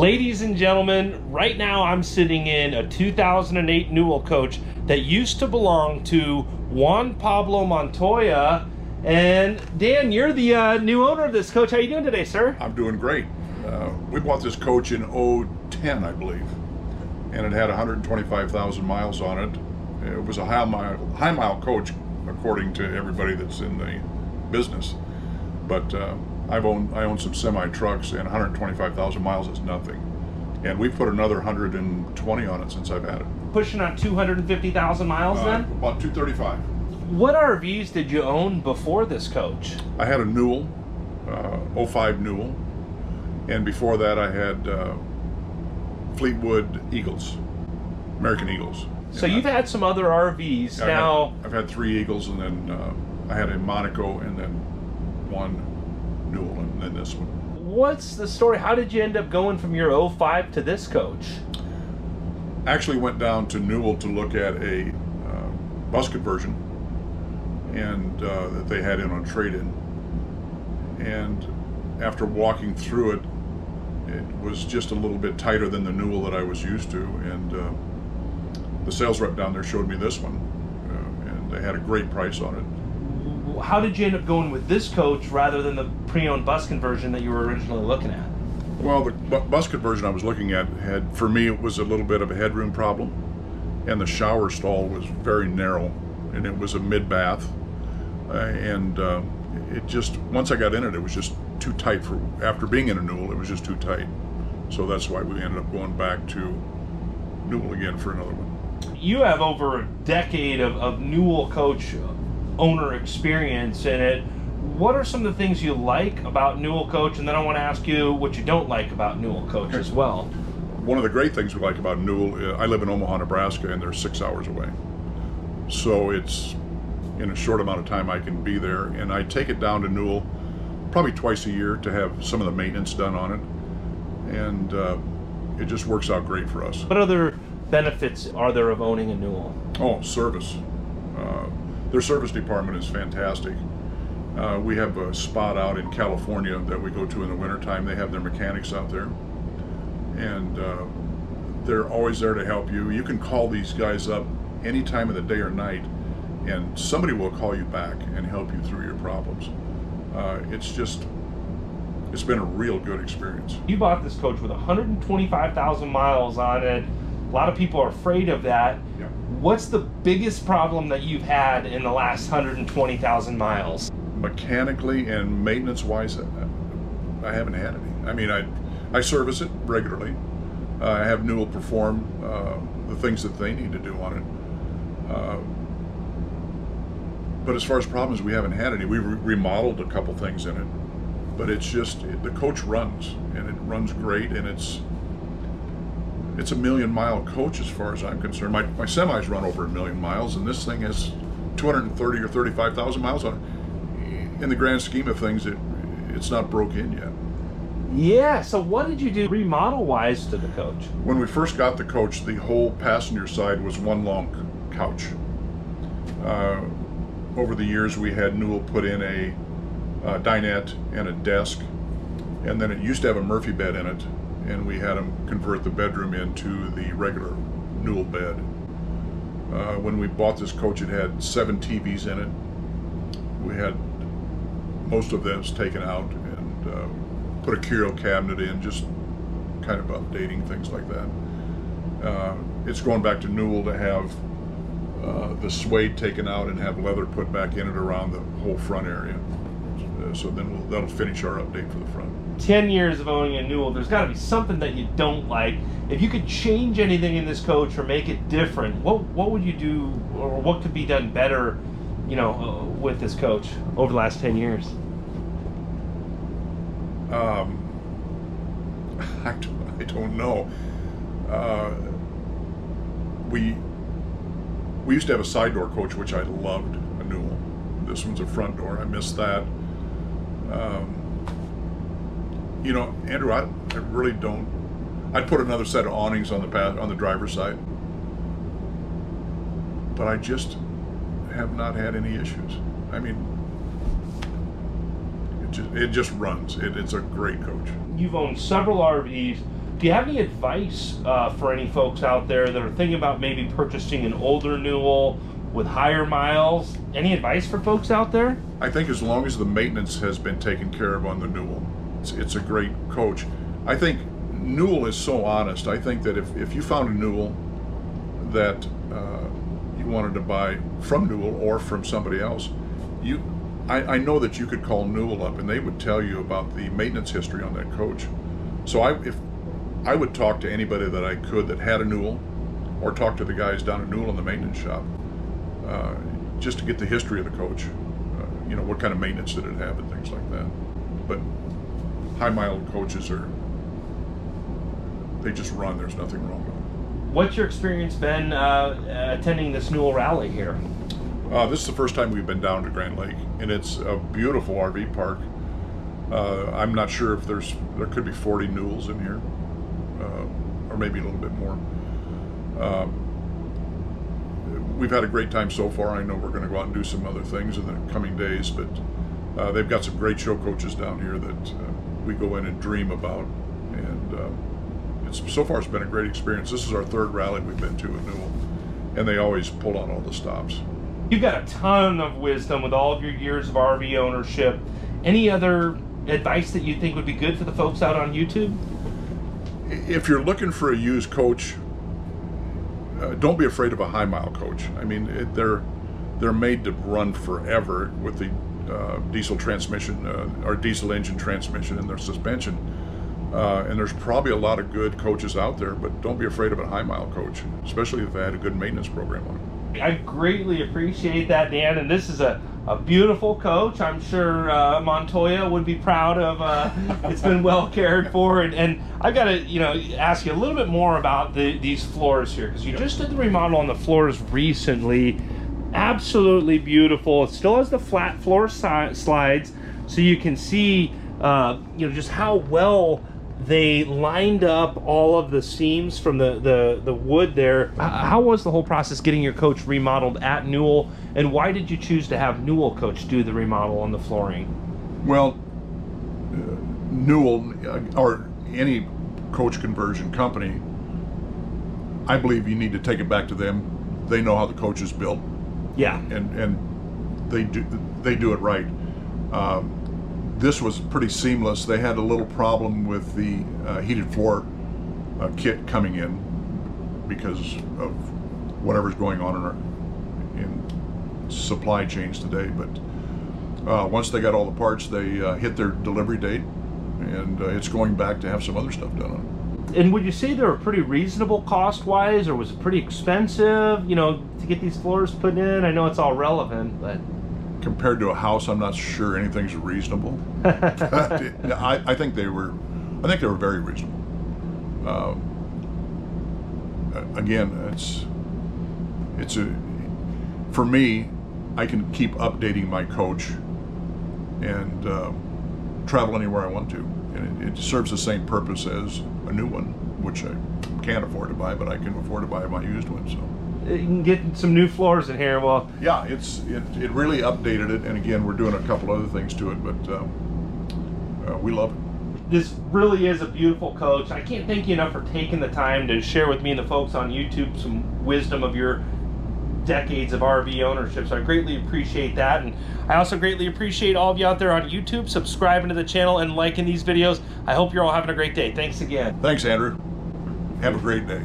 Ladies and gentlemen, right now I'm sitting in a 2008 Newell coach that used to belong to Juan Pablo Montoya. And Dan, you're the new owner of this coach. How are you doing today, sir? I'm doing great. We bought this coach in 2010, I believe, and it had 125,000 miles on it. It was a high mile coach, according to everybody that's in the business. But I own some semi trucks, and 125,000 miles is nothing. And we put another 120 on it since I've had it. Pushing on 250,000 miles then? About 235. What RVs did you own before this coach? I had a Newell, 05 Newell, and before that I had Fleetwood Eagles, American Eagles. So you've had some other RVs now. I've had 3 Eagles, and then I had a Monaco, and then 1 Newell, and then this one. What's the story? How did you end up going from your 05 to this coach? Actually went down to Newell to look at a bus conversion, and that they had in on trade-in. And after walking through it, it was just a little bit tighter than the Newell that I was used to, and the sales rep down there showed me this one, and they had a great price on it. How did you end up going with this coach rather than the pre-owned bus conversion that you were originally looking at? Well, the bus conversion I was looking at had, for me, it was a little bit of a headroom problem, and the shower stall was very narrow, and it was a mid-bath, and it just, once I got in it, it was just too tight for, after being in a Newell, it was just too tight. So that's why we ended up going back to Newell again for another one. You have over a decade of Newell coach owner experience in it. What are some of the things you like about Newell coach? And then I want to ask you what you don't like about Newell coach as well. One of the great things we like about Newell, I live in Omaha, Nebraska, and they're 6 hours away. So it's, in a short amount of time I can be there, and I take it down to Newell probably twice a year to have some of the maintenance done on it, and it just works out great for us. What other benefits are there of owning a Newell? Oh, service. Their service department is fantastic. We have a spot out in California that we go to in the wintertime. They have their mechanics out there, and they're always there to help you. You can call these guys up any time of the day or night, and somebody will call you back and help you through your problems. It's been a real good experience. You bought this coach with 125,000 miles on it. A lot of people are afraid of that. Yeah. What's the biggest problem that you've had in the last 120,000 miles? Mechanically and maintenance-wise, I haven't had any. I mean, I service it regularly. I have Newell perform the things that they need to do on it. But as far as problems, we haven't had any. We remodeled a couple things in it, but it's just, the coach runs, and it runs great, and it's a million-mile coach as far as I'm concerned. My semis run over 1 million miles, and this thing has 230 or 35,000 miles on it. In the grand scheme of things, it's not broke in yet. Yeah, so what did you do remodel-wise to the coach? When we first got the coach, the whole passenger side was one long couch. Over the years, we had Newell put in a dinette and a desk, and then it used to have a Murphy bed in it, and we had them convert the bedroom into the regular Newell bed. When we bought this coach, it had 7 TVs in it. We had most of them taken out and put a curio cabinet in, just kind of updating things like that. It's going back to Newell to have the suede taken out and have leather put back in it around the whole front area. So then that'll finish our update for the front. 10 years of owning a Newell, there's got to be something that you don't like. If you could change anything in this coach or make it different, what would you do, or what could be done better, with this coach over the last 10 years? I don't know. We used to have a side door coach, which I loved, a Newell. This one's a front door. I miss that. Andrew, I really don't. I'd put another set of awnings on the driver's side, but I just have not had any issues. I mean, it just runs. It's a great coach. You've owned several RVs Do you have any advice for any folks out there that are thinking about maybe purchasing an older Newell with higher miles? Any advice for folks out there? I think as long as the maintenance has been taken care of on the Newell, it's a great coach. I think Newell is so honest. I think that if you found a Newell that you wanted to buy from Newell or from somebody else, I know that you could call Newell up and they would tell you about the maintenance history on that coach. So if I would talk to anybody that I could that had a Newell, or talk to the guys down at Newell in the maintenance shop, just to get the history of the coach. You know, what kind of maintenance did it have and things like that. But high mile coaches they just run. There's nothing wrong with them. What's your experience been attending this Newell rally here? This is the first time we've been down to Grand Lake, and it's a beautiful RV park. I'm not sure if there could be 40 Newells in here. Or maybe a little bit more. We've had a great time so far. I know we're going to go out and do some other things in the coming days, but they've got some great show coaches down here that we go in and dream about, and so far it's been a great experience. This is our third rally we've been to at Newell, and they always pull out all the stops. You've got a ton of wisdom with all of your years of RV ownership. Any other advice that you think would be good for the folks out on YouTube? If you're looking for a used coach, don't be afraid of a high mile coach. I mean, they're made to run forever with the diesel transmission or diesel engine transmission in their suspension. And there's probably a lot of good coaches out there, but don't be afraid of a high mile coach, especially if they had a good maintenance program on it. I greatly appreciate that, Dan, and this is a beautiful coach. I'm sure Montoya would be proud of. It's been well cared for, and I've got to ask you a little bit more about these floors here, because you just did the remodel on the floors recently. Absolutely beautiful. It still has the flat floor slides, so you can see just how well they lined up all of the seams from the wood there. How was the whole process getting your coach remodeled at Newell, and why did you choose to have Newell coach do the remodel on the flooring? Well, Newell, or any coach conversion company, I believe you need to take it back to them. They know how the coach is built. Yeah. And they do it right. This was pretty seamless. They had a little problem with the heated floor kit coming in because of whatever's going on in supply chains today. But once they got all the parts, they hit their delivery date, and it's going back to have some other stuff done on it. And would you say they were pretty reasonable cost-wise, or was it pretty expensive, to get these floors put in? I know it's all relevant, but compared to a house, I'm not sure anything's reasonable. I think they were very reasonable. Again, for me, I can keep updating my coach and travel anywhere I want to, and it serves the same purpose as a new one, which I can't afford to buy, but I can afford to buy my used one. So you can get some new floors in here. Well, yeah, it really updated it, and again, we're doing a couple other things to it, but we love it. This really is a beautiful coach. I can't thank you enough for taking the time to share with me and the folks on YouTube some wisdom of your decades of RV ownership. So I greatly appreciate that, and I also greatly appreciate all of you out there on YouTube subscribing to the channel and liking these videos. I hope you're all having a great day. Thanks again. Thanks, Andrew. Have a great day.